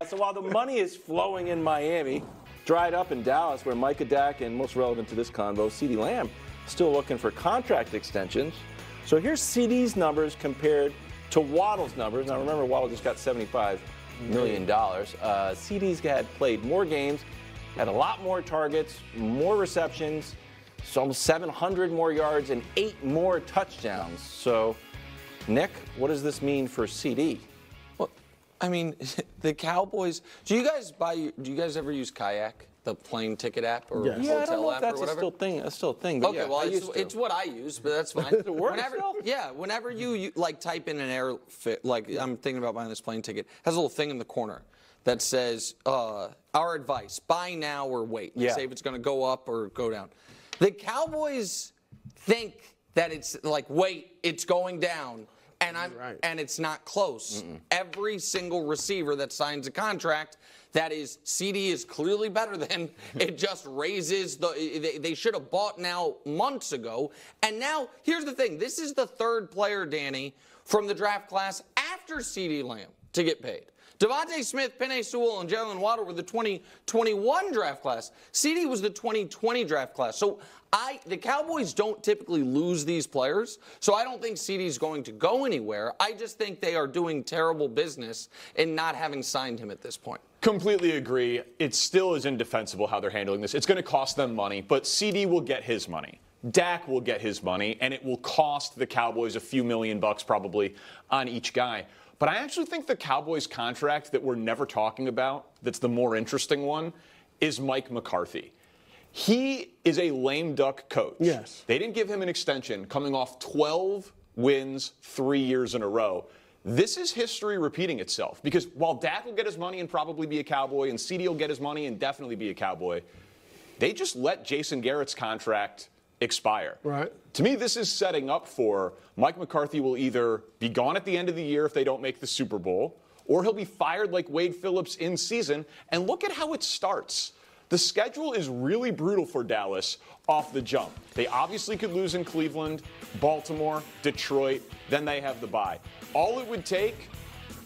So while the money is flowing in Miami, dried up in Dallas, where Micah Dak and most relevant to this convo, CeeDee Lamb, still looking for contract extensions. So here's CeeDee's numbers compared to Waddle's numbers. Now remember, Waddle just got $75 million. CeeDee's had played more games, had a lot more targets, more receptions, so almost 700 more yards and 8 more touchdowns. So, Nick, what does this mean for CD? Well, I mean, the Cowboys. Do you guys ever use Kayak, the plane ticket app or Yes. Yeah, I don't know if app that's or whatever? That's still a thing. But Okay, yeah, well, it's what I use, but that's fine. It works still? Yeah, whenever you like type in an airfare, like I'm thinking about buying this plane ticket, it has a little thing in the corner that says our advice: buy now or wait. Yeah. Say if it's going to go up or go down. The Cowboys think that it's like, wait, it's going down, and it's not close. Every single receiver that signs a contract that is CD is clearly better than, it just raises they should have bought now months ago. And now here's the thing: this is the third player, Danny, from the draft class after CD Lamb to get paid. Devontae Smith, Penei Sewell, and Jalen Waddle were the 2021 draft class. CD was the 2020 draft class. So the Cowboys don't typically lose these players, so I don't think CD's going to go anywhere. I just think they are doing terrible business in not having signed him at this point. Completely agree. It still is indefensible how they're handling this. It's going to cost them money, but CD will get his money. Dak will get his money, and it will cost the Cowboys a few $1 million probably on each guy. But I actually think the Cowboys contract that we're never talking about, that's the more interesting one, is Mike McCarthy. He is a lame duck coach. Yes. They didn't give him an extension coming off 12 wins 3 years in a row. This is history repeating itself, because while Dak will get his money and probably be a Cowboy, and CD will get his money and definitely be a Cowboy, they just let Jason Garrett's contract expire. Right. To me, this is setting up for Mike McCarthy will either be gone at the end of the year if they don't make the Super Bowl, or he'll be fired like Wade Phillips in season. And look at how it starts. The schedule is really brutal for Dallas off the jump. They obviously could lose in Cleveland, Baltimore, Detroit, then they have the bye. All it would take,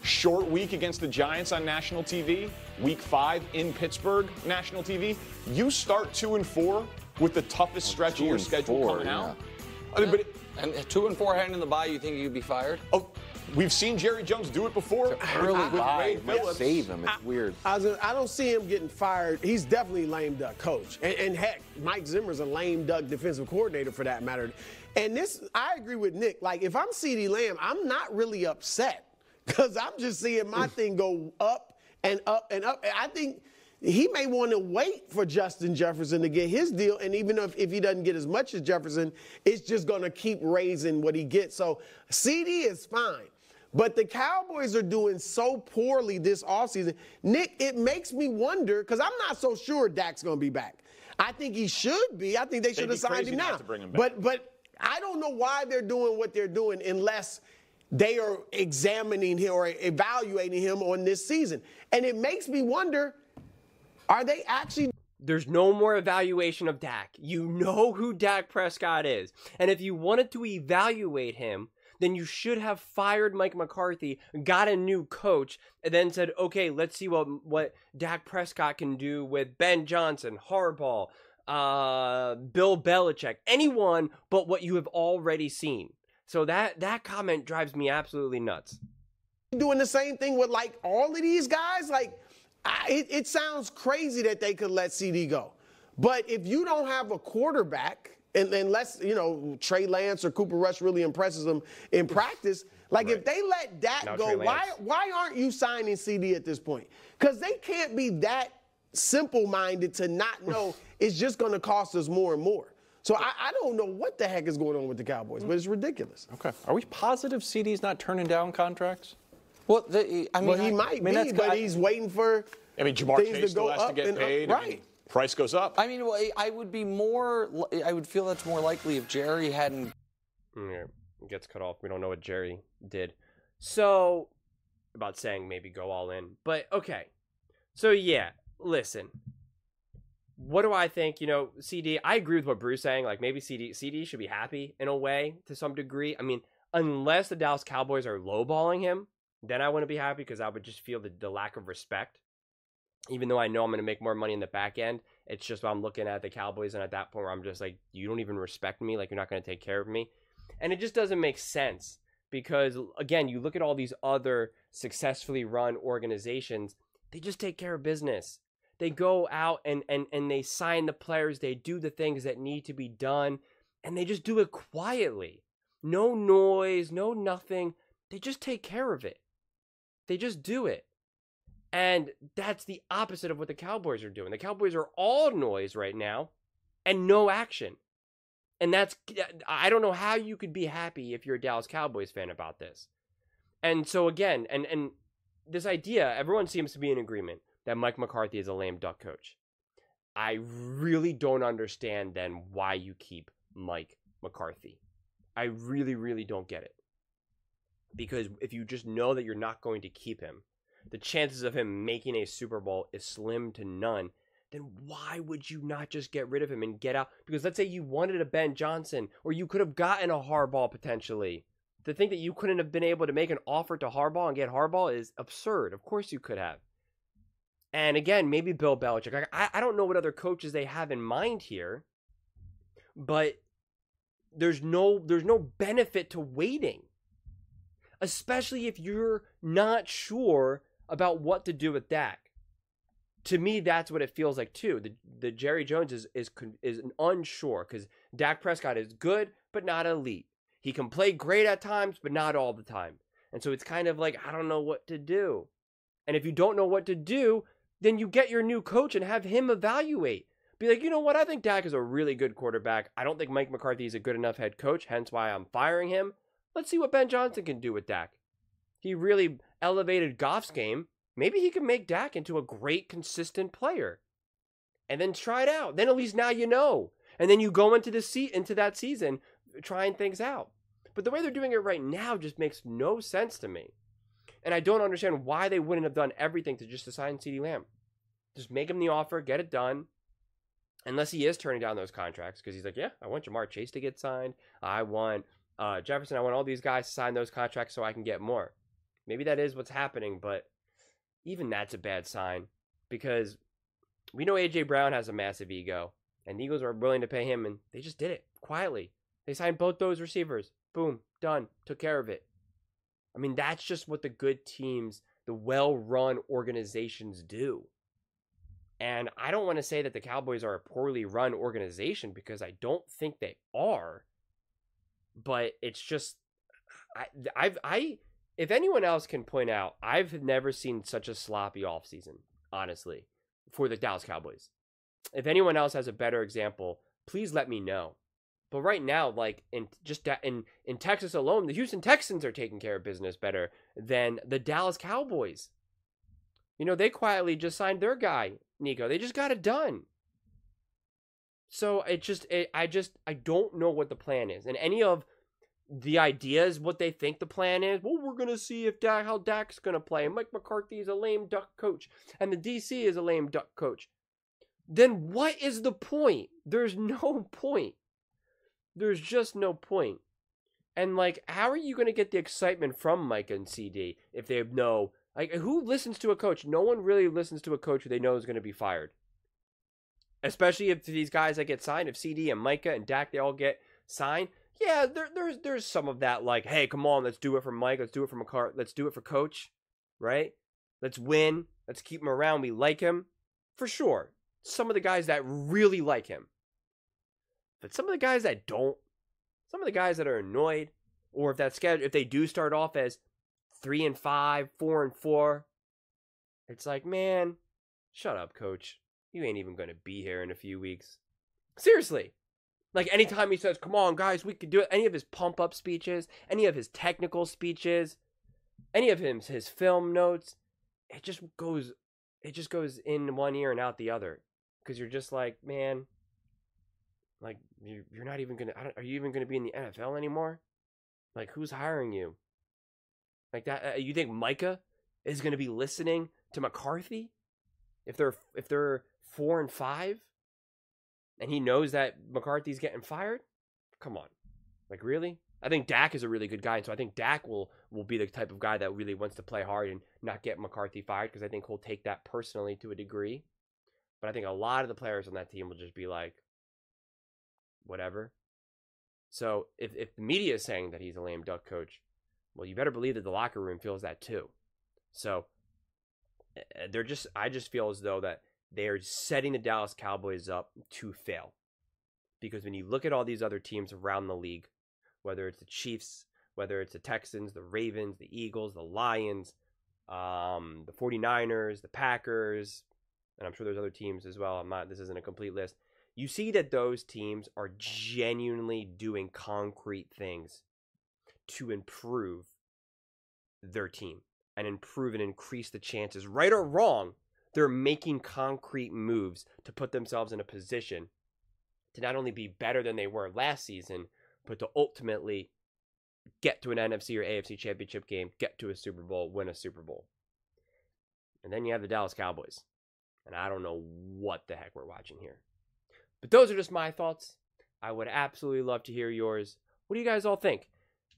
short week against the Giants on national TV, week 5 in Pittsburgh, national TV, you start 2-4 with the toughest stretch of your schedule coming out. I mean, And 2-4 heading in the bye, you think you'd be fired? Oh, we've seen Jerry Jones do it before. Early with bye, Wade Phillips. save him. It's weird. I don't see him getting fired. He's definitely a lame duck coach. And heck, Mike Zimmer's a lame duck defensive coordinator for that matter. And I agree with Nick. Like, if I'm CeeDee Lamb, I'm not really upset, because I'm just seeing my thing go up and up and up. And I think he may want to wait for Justin Jefferson to get his deal, and even if he doesn't get as much as Jefferson, it's just going to keep raising what he gets. So CD is fine. But the Cowboys are doing so poorly this offseason. Nick, it makes me wonder, because I'm not so sure Dak's going to be back. I think he should be. I think they should have signed him now. To bring him back. But I don't know why they're doing what they're doing unless they are examining him or evaluating him on this season. And it makes me wonder, are they actually? There's no more evaluation of Dak. You know who Dak Prescott is. And if you wanted to evaluate him, then you should have fired Mike McCarthy, got a new coach, and then said, okay, let's see what Dak Prescott can do with Ben Johnson, Harbaugh, Bill Belichick, anyone but what you have already seen. So that comment drives me absolutely nuts. Doing the same thing with, like, all of these guys? Like, it sounds crazy that they could let CD go. But if you don't have a quarterback, and unless, Trey Lance or Cooper Rush really impresses them in practice, like, if they let Dak go, why aren't you signing CD at this point? Because they can't be that simple-minded to not know it's just going to cost us more and more. So I don't know what the heck is going on with the Cowboys, but it's ridiculous. Okay. Are we positive CD's not turning down contracts? Well, he might be, but he's waiting for Jamar things Chase to go still has up to get and paid. up. Right. Price goes up. I mean, I would feel that's more likely if Jerry hadn't. Yeah, it gets cut off. We don't know what Jerry did. So, about saying maybe go all in. But, okay. So, yeah, listen. What do I think? CD, I agree with what Bruce's saying. Like, maybe CD should be happy in a way to some degree. I mean, unless the Dallas Cowboys are lowballing him, then I wouldn't be happy, because I would just feel the lack of respect even though I know I'm going to make more money in the back end, it's just I'm looking at the Cowboys, and at that point where I'm just like, you don't even respect me, like you're not going to take care of me. And it just doesn't make sense because, again, you look at all these other successfully run organizations, they just take care of business. They go out and they sign the players, they do the things that need to be done, and they just do it quietly. No noise, no nothing. They just take care of it. They just do it. And that's the opposite of what the Cowboys are doing. The Cowboys are all noise right now and no action. And that's, I don't know how you could be happy if you're a Dallas Cowboys fan about this. And so again, and this idea, everyone seems to be in agreement that Mike McCarthy is a lame duck coach. I really don't understand then why you keep Mike McCarthy. I really, really don't get it. Because if you just know that you're not going to keep him, the chances of him making a Super Bowl is slim to none, then why would you not just get rid of him and get out? Because let's say you wanted a Ben Johnson, or you could have gotten a Harbaugh potentially. To think that you couldn't have been able to make an offer to Harbaugh and get Harbaugh is absurd. Of course you could have. And again, maybe Bill Belichick. I don't know what other coaches they have in mind here, but there's no benefit to waiting. Especially if you're not sure about what to do with Dak. To me, that's what it feels like too. The Jerry Jones is unsure because Dak Prescott is good, but not elite. He can play great at times, but not all the time. And so it's kind of like, I don't know what to do. And if you don't know what to do, then you get your new coach and have him evaluate. Be like, you know what? I think Dak is a really good quarterback. I don't think Mike McCarthy is a good enough head coach, hence why I'm firing him. Let's see what Ben Johnson can do with Dak. He really elevated Goff's game. Maybe he can make Dak into a great, consistent player. And then try it out. Then at least now you know. And then you go into that season trying things out. But the way they're doing it right now just makes no sense to me. And I don't understand why they wouldn't have done everything to just sign CeeDee Lamb. Just make him the offer, get it done. Unless he is turning down those contracts. Because he's like, yeah, I want Jamar Chase to get signed. I want Jefferson, I want all these guys to sign those contracts so I can get more. Maybe that is what's happening, but even that's a bad sign because we know A.J. Brown has a massive ego, and the Eagles are willing to pay him, and they just did it quietly. They signed both those receivers. Boom, done, took care of it. I mean, that's just what the good teams, the well-run organizations do. And I don't want to say that the Cowboys are a poorly run organization because I don't think they are. But it's just, if anyone else can point out, I've never seen such a sloppy offseason, honestly, for the Dallas Cowboys. If anyone else has a better example, please let me know. But right now, like in Texas alone, the Houston Texans are taking care of business better than the Dallas Cowboys. You know, they quietly just signed their guy, Nico. They just got it done. So I don't know what the plan is. And any of the ideas, what they think the plan is, well, we're going to see if how Dak's going to play. Mike McCarthy is a lame duck coach. And the DC is a lame duck coach. Then what is the point? There's no point. There's just no point. And, like, how are you going to get the excitement from Mike and CD if they know? Like, who listens to a coach? No one really listens to a coach who they know is going to be fired. Especially if these guys that get signed, if CD and Micah and Dak, they all get signed. Yeah, there's some of that, like, hey, come on, let's do it for Mike, let's do it for McCarthy, let's do it for Coach, right? Let's win, let's keep him around, we like him. For sure. Some of the guys that really like him. But some of the guys that don't, some of the guys that are annoyed, or if they do start off as 3-5, 4-4, it's like, man, shut up, Coach. You ain't even going to be here in a few weeks. Seriously. Like, anytime he says, come on, guys, we can do it. Any of his pump-up speeches, any of his technical speeches, any of his film notes, it just goes in one ear and out the other. Because you're just like, man, like, you're not even going to, are you even going to be in the NFL anymore? Like, who's hiring you? Like that, you think Micah is going to be listening to McCarthy? If they're 4-5? And he knows that McCarthy's getting fired? Come on. Like, really? I think Dak is a really good guy, and so I think Dak will be the type of guy that really wants to play hard and not get McCarthy fired, because I think he'll take that personally to a degree. But I think a lot of the players on that team will just be like, whatever. So if the media is saying that he's a lame duck coach, well, you better believe that the locker room feels that too. So I just feel as though that they are setting the Dallas Cowboys up to fail. Because when you look at all these other teams around the league, whether it's the Chiefs, whether it's the Texans, the Ravens, the Eagles, the Lions, the 49ers, the Packers, and I'm sure there's other teams as well. This isn't a complete list. You see that those teams are genuinely doing concrete things to improve their team and improve and increase the chances. Right or wrong, they're making concrete moves to put themselves in a position to not only be better than they were last season, but to ultimately get to an NFC or AFC championship game, get to a Super Bowl, win a Super Bowl. And then you have the Dallas Cowboys. And I don't know what the heck we're watching here. But those are just my thoughts. I would absolutely love to hear yours. What do you guys all think?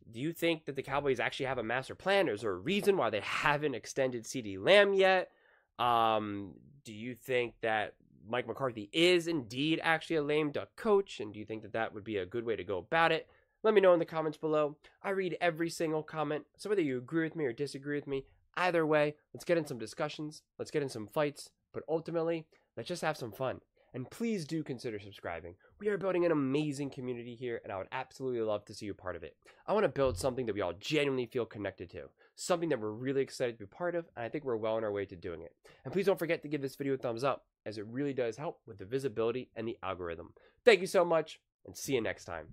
Do you think that the Cowboys actually have a master plan? Is there a reason why they haven't extended CeeDee Lamb yet? Do you think that Mike McCarthy is indeed actually a lame duck coach? And do you think that that would be a good way to go about it? Let me know in the comments below. I read every single comment. So whether you agree with me or disagree with me, either way, let's get in some discussions. Let's get in some fights. But ultimately, let's just have some fun. And please do consider subscribing. We are building an amazing community here, and I would absolutely love to see you part of it. I want to build something that we all genuinely feel connected to. Something that we're really excited to be part of, and I think we're well on our way to doing it. And please don't forget to give this video a thumbs up, as it really does help with the visibility and the algorithm. Thank you so much, and see you next time.